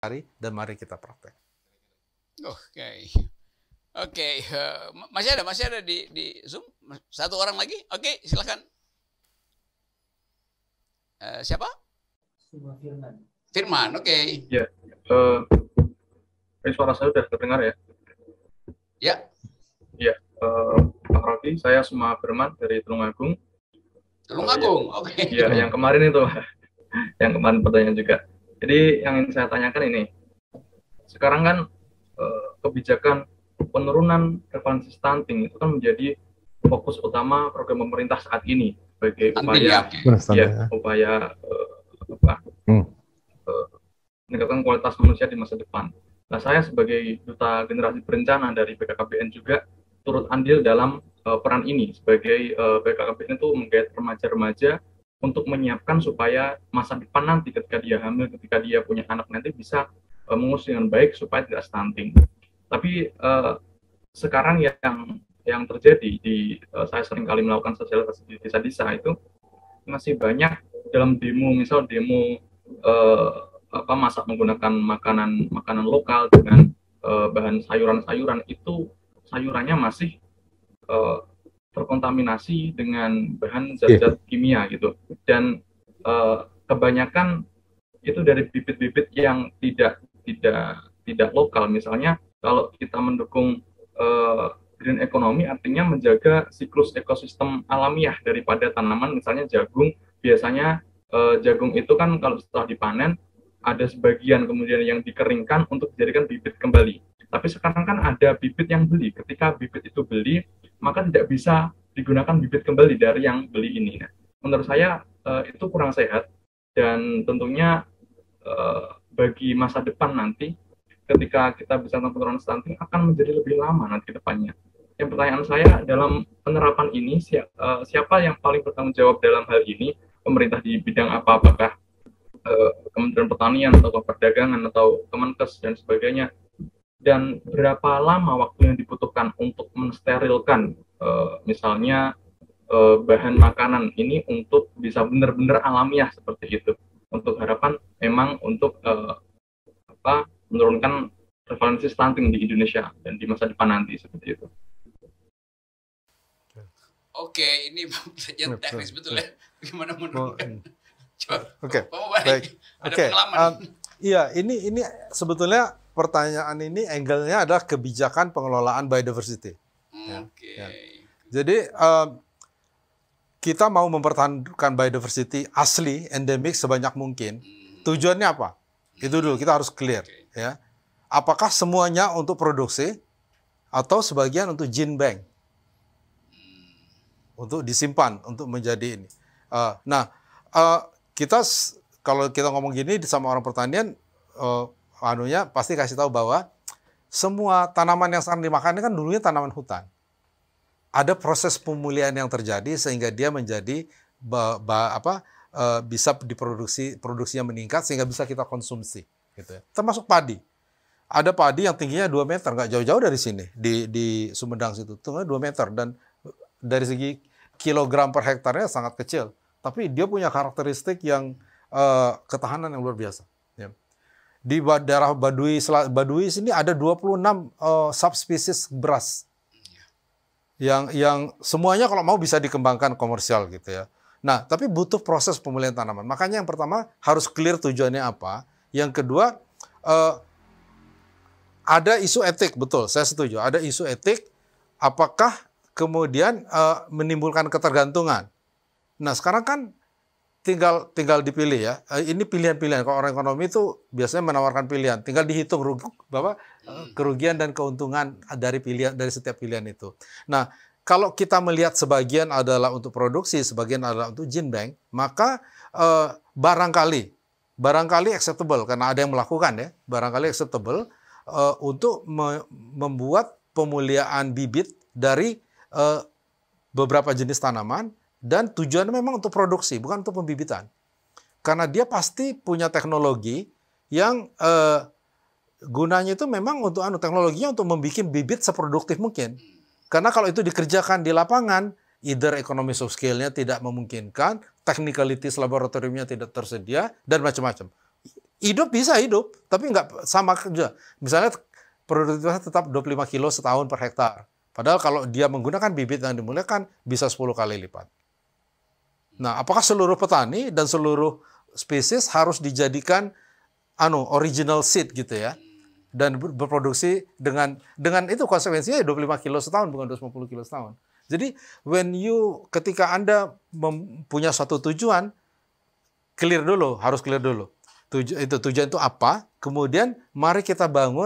dan mari kita praktek. Oke, masih ada di Zoom satu orang lagi. Oke, silakan. Siapa? Firman, oke. Ya, suara saya sudah terdengar ya? Ya. Ya, Pak Rodi, saya Suma Firman dari Tulungagung. Tulungagung, oke. Ya, yang kemarin itu, yang kemarin pertanyaan juga. Jadi yang ingin saya tanyakan ini, sekarang kan kebijakan penurunan prevalensi stunting itu kan menjadi fokus utama program pemerintah saat ini sebagai upaya meningkatkan kualitas manusia di masa depan. Nah, saya sebagai duta generasi berencana dari BKKBN juga turut andil dalam peran ini sebagai BKKBN itu menggait remaja-remaja untuk menyiapkan supaya masa depan nanti ketika dia hamil, ketika dia punya anak nanti bisa mengurus dengan baik supaya tidak stunting. Tapi sekarang yang terjadi di saya sering kali melakukan sosialisasi di desa-desa itu masih banyak dalam demo, misal demo masak menggunakan makanan lokal dengan bahan sayuran-sayuran, itu sayurannya masih terkontaminasi dengan bahan zat-zat kimia gitu, dan kebanyakan itu dari bibit-bibit yang tidak lokal. Misalnya kalau kita mendukung green economy, artinya menjaga siklus ekosistem alamiah daripada tanaman. Misalnya jagung, biasanya jagung itu kan kalau setelah dipanen ada sebagian kemudian yang dikeringkan untuk dijadikan bibit kembali. Tapi sekarang kan ada bibit yang beli. Ketika bibit itu beli, maka tidak bisa digunakan bibit kembali dari yang beli ini. Nah, menurut saya itu kurang sehat, dan tentunya bagi masa depan nanti ketika kita bisa melakukan penurunan stunting akan menjadi lebih lama nanti ke depannya. Yang pertanyaan saya, dalam penerapan ini siapa yang paling bertanggung jawab dalam hal ini? Pemerintah di bidang apa? Apakah Kementerian Pertanian atau Perdagangan atau Kemenkes dan sebagainya? Dan berapa lama waktu yang dibutuhkan untuk mensterilkan misalnya bahan makanan ini untuk bisa benar-benar alamiah seperti itu? Untuk harapan memang untuk menurunkan prevalensi stunting di Indonesia dan di masa depan nanti seperti itu. Oke, ini pertanyaan teknis betul ya. Gimana menurunkan? Oke, baik. Oke, iya, ini sebetulnya pertanyaan ini angle-nya adalah kebijakan pengelolaan biodiversity. Jadi kita mau mempertahankan biodiversity asli, endemik sebanyak mungkin. Tujuannya apa? Itu dulu kita harus clear. Ya, apakah semuanya untuk produksi atau sebagian untuk gene bank, untuk disimpan untuk menjadi ini. Kita kalau kita ngomong gini sama orang pertanian, pasti kasih tahu bahwa semua tanaman yang sekarang dimakan ini kan dulunya tanaman hutan. Ada proses pemulihan yang terjadi sehingga dia menjadi bisa produksinya meningkat sehingga bisa kita konsumsi. Gitu ya. Termasuk padi. Ada padi yang tingginya 2 meter, nggak jauh-jauh dari sini, di Sumedang situ. Tingginya 2 meter, dan dari segi kilogram per hektarnya sangat kecil. Tapi dia punya karakteristik yang ketahanan yang luar biasa. Ya. Di daerah Baduy sini ada 26 subspesies beras. Yang semuanya kalau mau bisa dikembangkan komersial gitu ya. Nah, tapi butuh proses pemulihan tanaman. Makanya yang pertama harus clear tujuannya apa. Yang kedua, ada isu etik, betul, saya setuju. Ada isu etik, apakah kemudian menimbulkan ketergantungan. Nah, sekarang kan tinggal dipilih ya. Ini pilihan-pilihan. Kalau orang ekonomi itu biasanya menawarkan pilihan. Tinggal dihitung kerugian dan keuntungan dari setiap pilihan itu. Nah, kalau kita melihat sebagian adalah untuk produksi, sebagian adalah untuk gene bank, maka barangkali acceptable, karena ada yang melakukan ya, barangkali acceptable untuk membuat pemuliaan bibit dari beberapa jenis tanaman, dan tujuannya memang untuk produksi, bukan untuk pembibitan. Karena dia pasti punya teknologi yang gunanya itu memang untuk teknologinya untuk membuat bibit seproduktif mungkin. Karena kalau itu dikerjakan di lapangan, either economies of scale-nya tidak memungkinkan, technicalities laboratoriumnya tidak tersedia, dan macam-macam. Hidup bisa hidup, tapi nggak sama kerja. Misalnya produktivitasnya tetap 25 kilo setahun per hektar. Padahal kalau dia menggunakan bibit yang dimuliakan bisa 10 kali lipat. Nah, apakah seluruh petani dan seluruh spesies harus dijadikan original seed gitu ya? Dan berproduksi dengan itu konsekuensinya 25 kilo setahun bukan 250 kilo setahun. Jadi ketika Anda punya suatu tujuan, harus clear dulu. Tujuan itu apa? Kemudian mari kita bangun